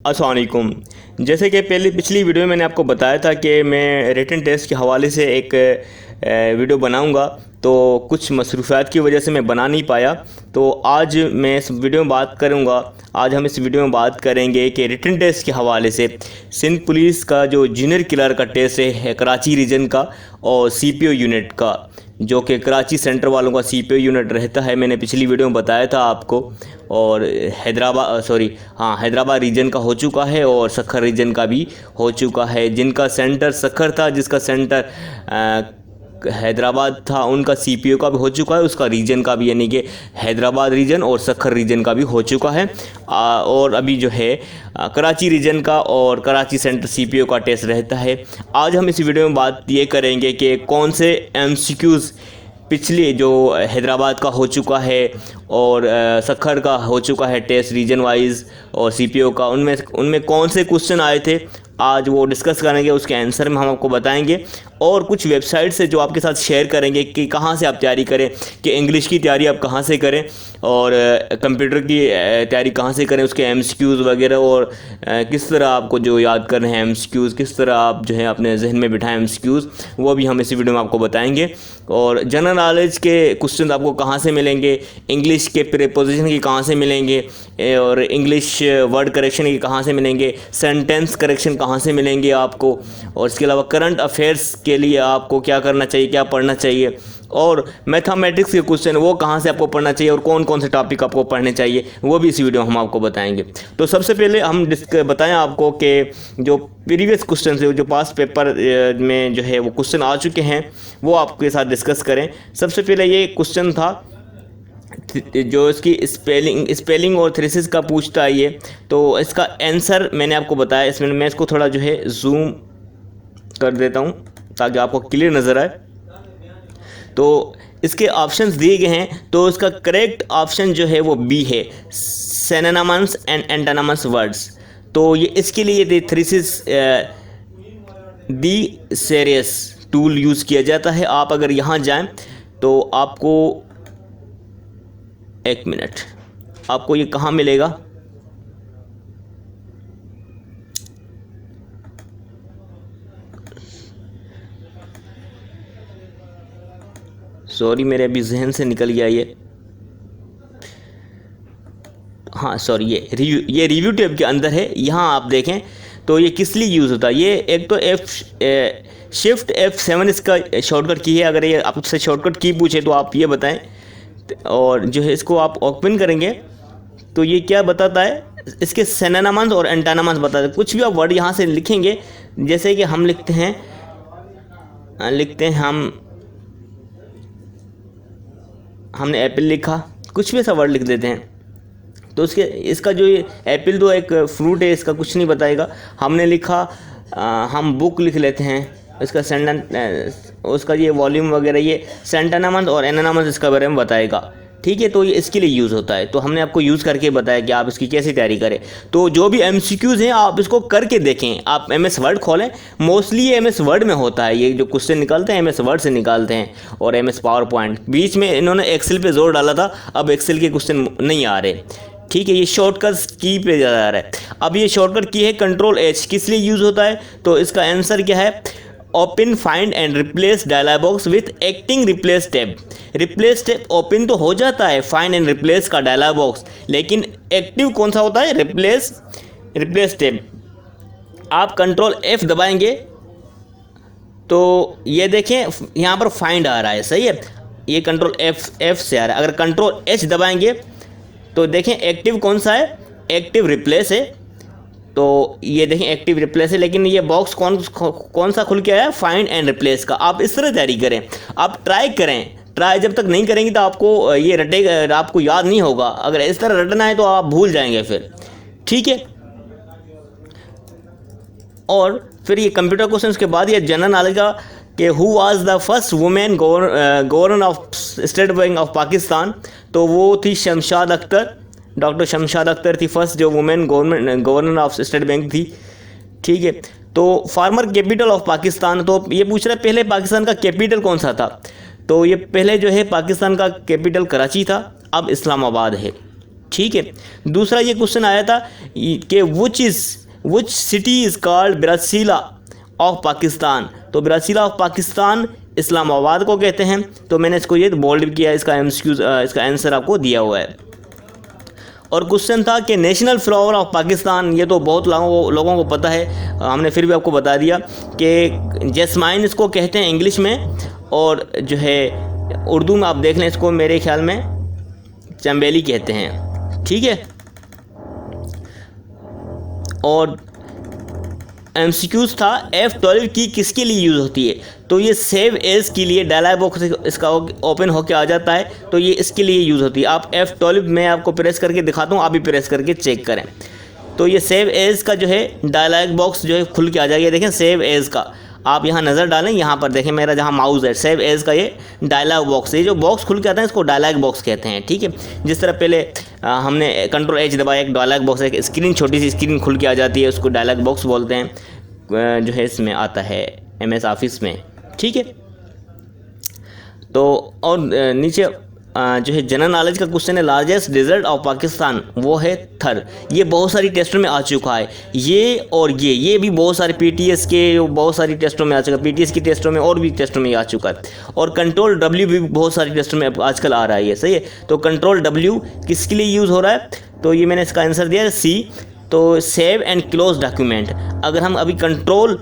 अस्सलाम वालेकुम। जैसे कि पिछली वीडियो में मैंने आपको बताया था कि मैं रिटन टेस्ट के हवाले से एक वीडियो बनाऊंगा, तो कुछ मसरूफ़ियात की वजह से मैं बना नहीं पाया। तो आज मैं इस वीडियो में बात करूंगा। आज हम इस वीडियो में बात करेंगे कि रिटन टेस्ट के हवाले से सिंध पुलिस का जो जूनियर क्लर्क का टेस्ट है कराची रीजन का और CPO यूनिट का, जो कि कराची सेंटर वालों का CPO यूनिट रहता है। मैंने पिछली वीडियो में बताया था आपको। और हैदराबाद रीजन का हो चुका है और सखर रीजन का भी हो चुका है। जिनका सेंटर सखर था, जिसका सेंटर हैदराबाद था, उनका CPO का भी हो चुका है, उसका रीजन का भी, यानी कि हैदराबाद रीजन और सखर रीजन का भी हो चुका है। और अभी जो है कराची रीजन का और कराची सेंटर CPO का टेस्ट रहता है। आज हम इस वीडियो में बात ये करेंगे कि कौन से MCQs पिछले जो हैदराबाद का हो चुका है और सखर का हो चुका है टेस्ट रीजन वाइज और CPO का, उनमें कौन से क्वेश्चन आए थे, आज वो डिस्कस करेंगे। उसके आंसर में हम आपको बताएंगे और कुछ वेबसाइट से जो आपके साथ शेयर करेंगे कि कहाँ से आप तैयारी करें, कि इंग्लिश की तैयारी आप कहाँ से करें और कंप्यूटर की तैयारी कहाँ से करें, उसके MCQs वगैरह, और किस तरह आपको जो याद करने हैं MCQs, किस तरह आप जो है अपने जहन में बिठाएं MCQs, वो भी हम इसी वीडियो में आपको बताएंगे। और जनरल नॉलेज के क्वेश्चन आपको कहाँ से मिलेंगे, इंग्लिश के प्रीपोजिशन के कहाँ से मिलेंगे, और इंग्लिश वर्ड करेक्शन के कहाँ से मिलेंगे, सेंटेंस करेक्शन कहाँ से मिलेंगे आपको, और इसके अलावा करंट अफेयर्स के लिए आपको क्या करना चाहिए, क्या पढ़ना चाहिए, और मैथमेटिक्स के क्वेश्चन वो कहाँ से आपको पढ़ना चाहिए और कौन कौन से टॉपिक आपको पढ़ने चाहिए, वो भी इस वीडियो में हम आपको बताएंगे। तो सबसे पहले हम बताएं आपको कि जो प्रीवियस क्वेश्चन है, जो पास्ट पेपर में जो है वो क्वेश्चन आ चुके हैं, वो आपके साथ डिस्कस करें। सबसे पहले ये क्वेश्चन था जो इसकी स्पेलिंग और थ्रेसिस का पूछता है ये, तो इसका आंसर मैंने आपको बताया। इसमें मैं इसको थोड़ा जो है जूम कर देता हूँ ताकि आपको क्लियर नज़र आए। तो इसके ऑप्शंस दिए गए हैं, तो इसका करेक्ट ऑप्शन जो है वो B है, सिनोनिम्स एंड एंटोनिम्स वर्ड्स। तो ये इसके लिए ये थ्रेसिस दी सीरियस टूल यूज़ किया जाता है। आप अगर यहाँ जाएं तो आपको एक मिनट, आपको ये कहाँ मिलेगा, सॉरी मेरे अभी जहन से निकल गया ये, हाँ सॉरी, ये रिव्यू टैब के अंदर है। यहाँ आप देखें तो ये किस लिए यूज़ होता है। ये एक तो शिफ्ट F7 इसका शॉर्टकट की है। अगर ये आपसे शॉर्टकट की पूछे तो आप ये बताएं, और जो है इसको आप ओपन करेंगे तो ये क्या बताता है, इसके सिनोनिम्स और एंटोनिम्स बताता है। कुछ भी आप वर्ड यहाँ से लिखेंगे, जैसे कि हम लिखते हैं हमने एप्पल लिखा, कुछ भी ऐसा वर्ड लिख देते हैं, तो इसका जो ये एप्पल तो एक फ्रूट है, इसका कुछ नहीं बताएगा। हमने लिखा हम बुक लिख लेते हैं, इसका उसका ये वॉल्यूम वगैरह, ये सेंटोनिम्स और एंटोनिम्स इसका बारे में बताएगा। ठीक है, तो ये इसके लिए यूज़ होता है। तो हमने आपको यूज़ करके बताया कि आप इसकी कैसे तैयारी करें। तो जो भी MCQs हैं आप इसको करके देखें। आप MS वर्ड खोलें, मोस्टली ये MS वर्ड में होता है। ये जो क्वेश्चन निकालते हैं MS वर्ड से निकालते हैं, और MS पावर पॉइंट। बीच में इन्होंने एक्सेल पे जोर डाला था, अब एक्सेल के क्वेश्चन नहीं आ रहे। ठीक है, ये शॉर्टकट की पे जा रहा है। अब ये शॉर्टकट की है Ctrl+H, किस लिए यूज़ होता है, तो इसका आंसर क्या है, open find and replace dialog box with acting replace tab. Replace tab open तो हो जाता है फाइंड एंड रिप्लेस का डायलॉग बॉक्स, लेकिन एक्टिव कौन सा होता है, रिप्लेस टैब। आप Ctrl+F दबाएंगे तो ये देखें यहाँ पर फाइंड आ रहा है, सही है, ये Ctrl+F से आ रहा है। अगर Ctrl+H दबाएंगे तो देखें एक्टिव कौन सा है, एक्टिव रिप्लेस है। तो ये देखें एक्टिव रिप्लेस है, लेकिन ये बॉक्स कौन सा खुल के आया, फाइंड एंड रिप्लेस का। आप इस तरह तैयारी करें, आप ट्राई करें। ट्राई जब तक नहीं करेंगे तो आपको ये रटेगा, आपको याद नहीं होगा। अगर इस तरह रटना है तो आप भूल जाएंगे फिर। ठीक है, और फिर ये कंप्यूटर क्वेश्चन के बाद ये जनरल नॉलेज का कि who was the first women governor of state bank of Pakistan. तो वो थी शमशाद अख्तर, डॉक्टर शमशाद अख्तर थी फर्स्ट जो women governor of state bank थी। ठीक है, तो फार्मर कैपिटल ऑफ पाकिस्तान, तो ये पूछ रहा है पहले पाकिस्तान का कैपिटल कौन सा था। तो ये पहले जो है पाकिस्तान का कैपिटल कराची था, अब इस्लामाबाद है। ठीक है। दूसरा ये क्वेश्चन आया था कि which city is called Brasilia of Pakistan. तो ब्रासीला ऑफ पाकिस्तान इस्लामाबाद को कहते हैं। तो मैंने इसको ये बोल्ड किया, इसका इसका आंसर आपको दिया हुआ है। और क्वेश्चन था कि नेशनल फ्लावर ऑफ पाकिस्तान, ये तो बहुत लोगों को पता है, हमने फिर भी आपको बता दिया कि जैस्माइन इसको कहते हैं इंग्लिश में, और जो है उर्दू में आप देख लें इसको मेरे ख्याल में चंबेली कहते हैं, ठीक है। और एमसीक्यूज था F12 की किसके लिए यूज़ होती है। तो ये सेव एज के लिए डायलॉग बॉक्स इसका ओपन होके आ जाता है, तो ये इसके लिए यूज़ होती है। आप F12 मैं आपको प्रेस करके दिखाता हूँ, आप भी प्रेस करके चेक करें। तो ये सेव एज का जो है डायलॉग बॉक्स जो है खुल के आ जाएगा। देखें सेव एज का आप यहाँ नज़र डालें, यहाँ पर देखें मेरा जहाँ माउस है, सेव एज का ये डायलॉग बॉक्स, ये जो बॉक्स खुल के आता है इसको डायलॉग बॉक्स कहते हैं, ठीक है। जिस तरह पहले हमने कंट्रोल एच दबाया, एक डायलॉग बॉक्स, एक स्क्रीन छोटी सी स्क्रीन खुल के आ जाती है, उसको डायलॉग बॉक्स बोलते हैं, जो है इसमें आता है MS ऑफिस में, ठीक है। तो और नीचे जो है जनरल नॉलेज का क्वेश्चन है, लार्जेस्ट डेजर्ट ऑफ पाकिस्तान, वो है थर। ये बहुत सारी टेस्टों में आ चुका है, ये और ये भी बहुत सारे PTS के बहुत सारी टेस्टों में आ चुका है, PTS की टेस्टों में और भी टेस्टों में आ चुका है। और कंट्रोल W भी बहुत सारी टेस्टों में आजकल आ रहा है, ये सही है। तो कंट्रोल W किसके लिए यूज़ हो रहा है, तो ये मैंने इसका आंसर दिया है C। तो सेव एंड क्लोज डॉक्यूमेंट, अगर हम अभी कंट्रोल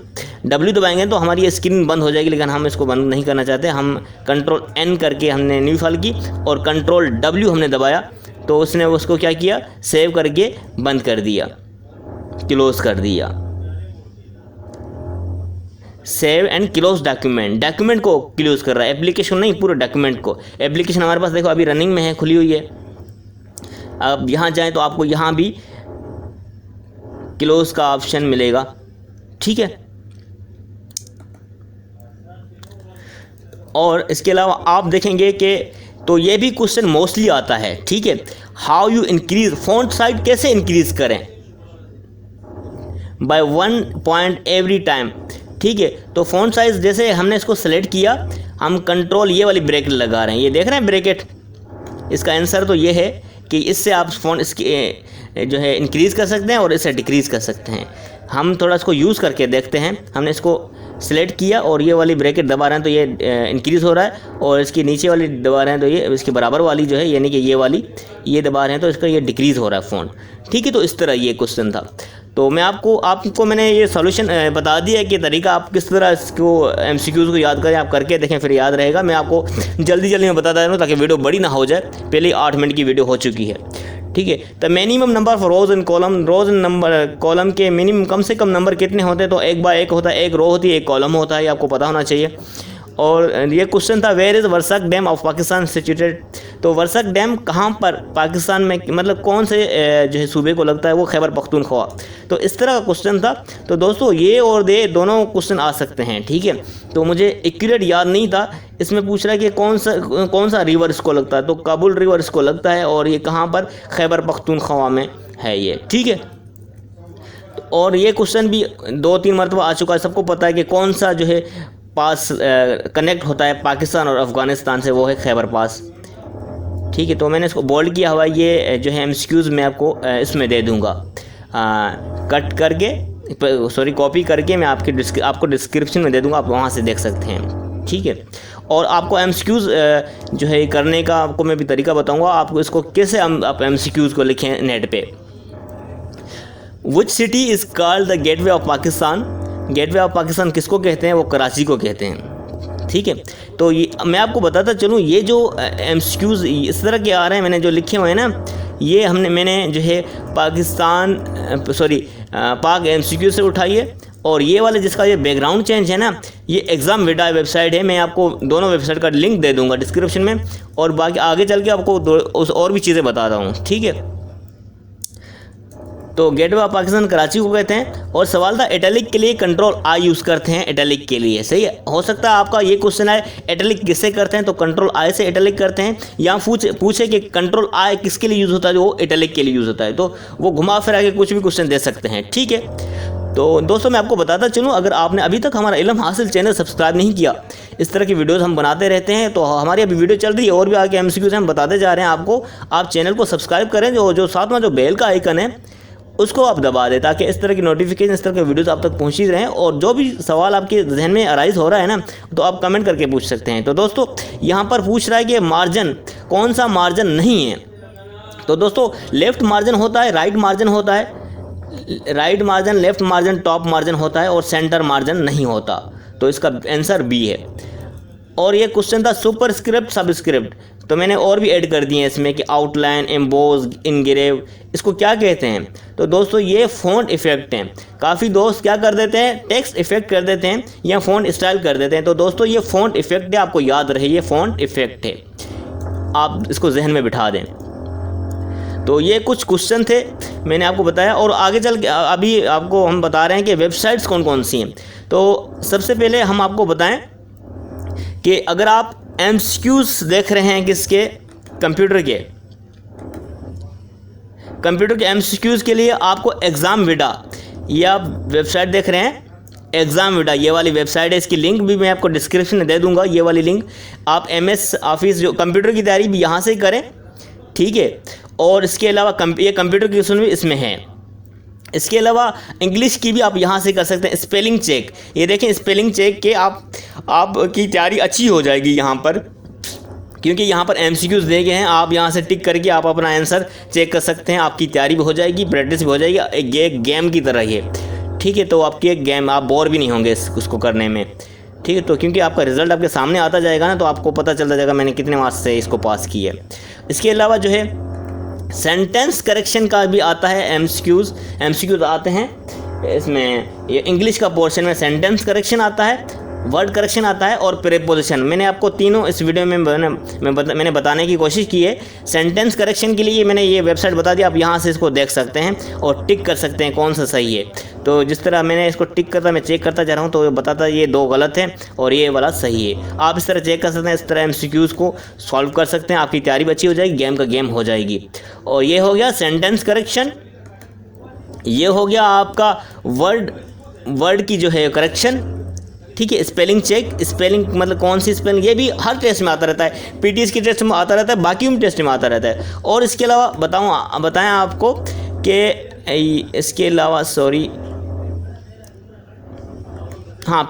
W दबाएंगे तो हमारी ये स्क्रीन बंद हो जाएगी, लेकिन हम इसको बंद नहीं करना चाहते। हम कंट्रोल N करके हमने न्यू फाइल की और कंट्रोल W हमने दबाया, तो उसने उसको क्या किया, सेव करके बंद कर दिया, क्लोज कर दिया। Save and close document, document को क्लोज कर रहा है, एप्लीकेशन नहीं, पूरे डॉक्यूमेंट को। एप्लीकेशन हमारे पास देखो अभी रनिंग में है, खुली हुई है। अब यहाँ जाएँ तो आपको यहाँ भी क्लोज का ऑप्शन मिलेगा, ठीक है। और इसके अलावा आप देखेंगे कि तो ये भी क्वेश्चन मोस्टली आता है, ठीक है। How you increase font size, कैसे इंक्रीज करें बाय 1 पॉइंट एवरी टाइम, ठीक है। तो फॉन्ट साइज जैसे हमने इसको सेलेक्ट किया, हम कंट्रोल ये वाली ब्रैकेट लगा रहे हैं, ये देख रहे हैं ब्रैकेट। इसका आंसर तो ये है कि इससे आप फॉन्ट इसकी जो है इंक्रीज़ कर सकते हैं और इसे डिक्रीज़ कर सकते हैं। हम थोड़ा इसको यूज़ करके देखते हैं। हमने इसको सिलेक्ट किया और ये वाली ब्रैकेट दबा रहे हैं तो ये इंक्रीज़ हो रहा है, और इसकी नीचे वाली दबा रहे हैं तो ये इसके बराबर वाली जो है यानी कि ये वाली ये दबा रहे हैं तो इसका ये डिक्रीज़ हो रहा है फ़ॉन्ट, ठीक है। तो इस तरह ये क्वेश्चन था। तो मैं आपको मैंने ये सॉल्यूशन बता दिया कि तरीका आप किस तरह इसको MCQs को याद करें, आप करके देखें फिर याद रहेगा। मैं आपको जल्दी में बताता रहूँ ताकि वीडियो बड़ी ना हो जाए, पहले 8 मिनट की वीडियो हो चुकी है, ठीक है। तो minimum number for rows in column, rows number column के मिनिमम कम से कम नंबर कितने होते हैं, तो 1 बाय 1 होता है, 1 रो होती है, 1 कॉलम होता है, ये आपको पता होना चाहिए। और ये क्वेश्चन था वेयर इज़ वर्षक डैम ऑफ पाकिस्तान सिचुएटेड। तो वर्षक डैम कहाँ पर पाकिस्तान में, मतलब कौन से जो है सूबे को लगता है, वो खैबर पख्तूनख्वा। तो इस तरह का क्वेश्चन था। तो दोस्तों ये और ये दोनों क्वेश्चन आ सकते हैं, ठीक है। तो मुझे एक्यूरेट याद नहीं था, इसमें पूछ रहा है कि कौन सा रिवर इसको लगता है, तो काबुल रिवर इसको लगता है, और ये कहाँ पर, खैबर पख्तूनख्वा में है ये, ठीक है। और ये क्वेश्चन भी 2-3 मरतबा आ चुका है, सबको पता है कि कौन सा जो है पास कनेक्ट होता है पाकिस्तान और अफ़गानिस्तान से, वो है खैबर पास, ठीक है। तो मैंने इसको बोल्ड किया हुआ, ये जो है MCQs मैं आपको इसमें दे दूंगा कट करके, कॉपी करके मैं आपको डिस्क्रिप्शन में दे दूंगा, आप वहाँ से देख सकते हैं, ठीक है। और आपको MCQs जो है करने का आपको मैं भी तरीका बताऊंगा, आपको इसको कैसे आप MCQs को लिखें नेट पे। विच city is called the gateway of Pakistan, gateway of Pakistan किसको कहते हैं, वो कराची को कहते हैं, ठीक है। तो ये मैं आपको बताता चलूँ, ये जो MCQs इस तरह के आ रहे हैं, मैंने जो लिखे हुए हैं ना, ये मैंने जो है पाक MCQ से उठाई है। और ये वाले जिसका ये बैकग्राउंड चेंज है ना, ये एग्ज़ाम वेटा वेबसाइट है, मैं आपको दोनों वेबसाइट का लिंक दे दूंगा डिस्क्रिप्शन में, और बाकी आगे चल के आपको और भी चीज़ें बताता हूँ, ठीक है। तो गेटवे ऑफ पाकिस्तान कराची को कहते हैं। और सवाल था इटैलिक के लिए कंट्रोल I यूज़ करते हैं, इटैलिक के लिए, सही है। हो सकता है आपका ये क्वेश्चन है इटैलिक किससे करते हैं, तो कंट्रोल I से इटैलिक करते हैं, या पूछे कि कंट्रोल I किसके लिए यूज़ होता है, जो वो इटैलिक के लिए यूज़ होता है, तो वो घुमा फिरा के कुछ भी क्वेश्चन दे सकते हैं, ठीक है। तो दोस्तों मैं आपको बताता चलूँ, अगर आपने अभी तक हमारा इल्म हासिल चैनल सब्सक्राइब नहीं किया, इस तरह की वीडियोस हम बनाते रहते हैं, तो हमारी अभी वीडियो चल रही है और भी आगे MCQs हम बताते जा रहे हैं आपको। आप चैनल को सब्सक्राइब करें, जो साथ में जो बेल का आइकन है उसको आप दबा दें, ताकि इस तरह की नोटिफिकेशन, इस तरह के वीडियोस आप तक पहुंच ही रहें। और जो भी सवाल आपके जहन में अराइज हो रहा है ना, तो आप कमेंट करके पूछ सकते हैं। तो दोस्तों यहाँ पर पूछ रहा है कि मार्जिन, कौन सा मार्जिन नहीं है। तो दोस्तों लेफ़्ट मार्जिन होता है, राइट मार्जिन होता है, right margin, left margin, top margin होता है और सेंटर मार्जिन नहीं होता। तो इसका आंसर बी है। और ये क्वेश्चन था सुपरस्क्रिप्ट सबस्क्रिप्ट, तो मैंने और भी ऐड कर दिए हैं इसमें कि आउटलाइन, एम्बोज, इनग्रेव, इसको क्या कहते हैं। तो दोस्तों ये फ़ॉन्ट इफेक्ट हैं। काफ़ी दोस्त क्या कर देते हैं, टेक्स्ट इफेक्ट कर देते हैं या फ़ॉन्ट स्टाइल कर देते हैं। तो दोस्तों ये फ़ॉन्ट इफेक्ट है, आपको याद रहे ये फ़ॉन्ट इफेक्ट है, आप इसको जहन में बिठा दें। तो ये कुछ क्वेश्चन थे मैंने आपको बताया। और आगे चल के अभी आपको हम बता रहे हैं कि वेबसाइट्स कौन कौन सी हैं। तो सबसे पहले हम आपको बताएं कि अगर आप MCQs देख रहे हैं किसके, कंप्यूटर के MCQs के लिए आपको एग्ज़ामविडा, ये आप वेबसाइट देख रहे हैं एग्ज़ामविडा, ये वाली वेबसाइट है। इसकी लिंक भी मैं आपको डिस्क्रिप्शन में दे दूंगा, ये वाली लिंक। आप MS ऑफिस जो कंप्यूटर की तैयारी भी यहाँ से ही करें, ठीक है। और इसके अलावा ये कंप्यूटर की क्वेश्चन भी इसमें है। इसके अलावा इंग्लिश की भी आप यहाँ से कर सकते हैं। स्पेलिंग चेक, ये देखें स्पेलिंग चेक के आपकी तैयारी अच्छी हो जाएगी यहाँ पर, क्योंकि यहाँ पर MCQs दे गए हैं। आप यहाँ से टिक करके आप अपना आंसर चेक कर सकते हैं, आपकी तैयारी भी हो जाएगी, प्रैक्टिस भी हो जाएगी। एक गेम की तरह ये, ठीक है। तो आपकी एक गेम, आप बोर भी नहीं होंगे उसको करने में, ठीक है। तो क्योंकि आपका रिज़ल्ट आपके सामने आता जाएगा ना, तो आपको पता चलता जाएगा मैंने कितने मार्क्स से इसको पास किया है। इसके अलावा जो है सेंटेंस करेक्शन का भी आता है, MCQs आते हैं इसमें। ये इंग्लिश का पोर्शन में सेंटेंस करेक्शन आता है, वर्ड करेक्शन आता है और प्रीपोजिशन। मैंने आपको तीनों इस वीडियो में मैंने बताने की कोशिश की है। सेंटेंस करेक्शन के लिए मैंने ये वेबसाइट बता दी, आप यहाँ से इसको देख सकते हैं और टिक कर सकते हैं कौन सा सही है। तो जिस तरह मैंने इसको टिक करता, मैं चेक करता जा रहा हूँ, तो बताता ये 2 गलत हैं और ये वाला सही है। आप इस तरह चेक कर सकते हैं, इस तरह MCQs को सॉल्व कर सकते हैं, आपकी तैयारी भी अच्छी हो जाएगी, गेम का गेम हो जाएगी। और ये हो गया सेंटेंस करेक्शन, ये हो गया आपका वर्ड की जो है करेक्शन, ठीक है। स्पेलिंग चेक, स्पेलिंग मतलब कौन सी स्पेलिंग, ये भी हर टेस्ट में आता रहता है, PTS की टेस्ट में आता रहता है, बाकी भी टेस्ट में आता रहता है। और इसके अलावा बताएं आपको कि इसके अलावा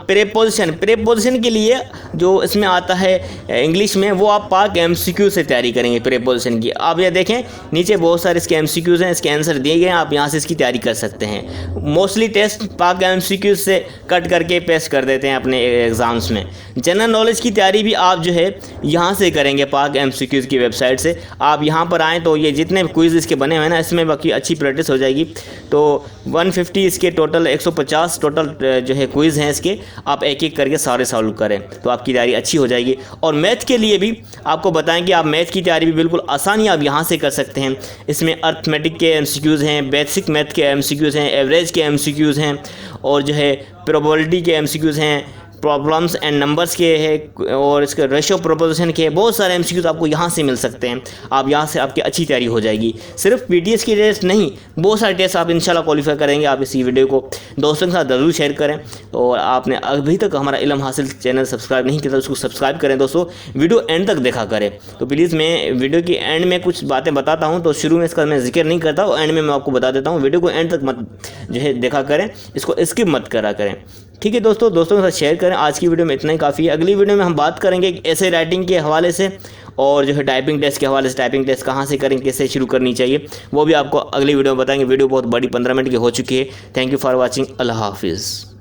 प्रीपोजिशन के लिए जो इसमें आता है इंग्लिश में, वो आप पाक MCQ से तैयारी करेंगे प्रीपोजिशन की। आप ये देखें नीचे बहुत सारे इसके MCQs हैं, इसके आंसर दिए गए हैं, आप यहाँ से इसकी तैयारी कर सकते हैं। मोस्टली टेस्ट पाक MCQ से कट करके पेस्ट कर देते हैं अपने एग्ज़ाम्स में। जनरल नॉलेज की तैयारी भी आप जो है यहाँ से करेंगे, पाक MCQs की वेबसाइट से। आप यहाँ पर आएँ तो ये जितने क्विज़ इसके बने हुए हैं ना, इसमें बाकी अच्छी प्रैक्टिस हो जाएगी। तो 150 इसके टोटल 150 टोटल जो है क्विज़ हैं इसके, आप एक एक करके सारे सॉल्व करें, तो आपकी तैयारी अच्छी हो जाएगी। और मैथ के लिए भी आपको बताएं कि आप मैथ की तैयारी भी बिल्कुल आसानी आप यहाँ से कर सकते हैं। इसमें अर्थमेटिक के MCQs हैं, बेसिक मैथ के MCQs हैं, एवरेज के MCQs हैं और जो है प्रोबेबिलिटी के MCQs हैं, प्रॉब्लम्स एंड नंबर्स के है और इसके रेशियो प्रोपोजिशन के बहुत सारे MCQs आपको यहाँ से मिल सकते हैं। आप यहाँ से आपकी अच्छी तैयारी हो जाएगी। सिर्फ PTS की टेस्ट नहीं, बहुत सारे टेस्ट आप इंशाल्लाह क्वालिफाई करेंगे। आप इसी वीडियो को दोस्तों के साथ ज़रूर शेयर करें। और आपने अभी तक हमारा इल्म हासिल चैनल सब्सक्राइब नहीं किया तो उसको सब्सक्राइब करें दोस्तों, वीडियो एंड तक देखा करें। तो प्लीज़ मैं वीडियो के एंड में कुछ बातें बताता हूँ, तो शुरू में इसका मैं जिक्र नहीं करता हूँ, एंड में मैं आपको बता देता हूँ। वीडियो को एंड तक मत जो है देखा करें, इसको स्किप मत करा करें, ठीक है दोस्तों के साथ शेयर करें। आज की वीडियो में इतना ही काफ़ी है। अगली वीडियो में हम बात करेंगे ऐसे राइटिंग के हवाले से और जो है टाइपिंग टेस्ट के हवाले से, टाइपिंग टेस्ट कहाँ से करें, कैसे शुरू करनी चाहिए, वो भी आपको अगली वीडियो में बताएंगे। वीडियो बहुत बड़ी 15 मिनट की हो चुकी है। Thank you for watching. अल्लाह हाफिज़।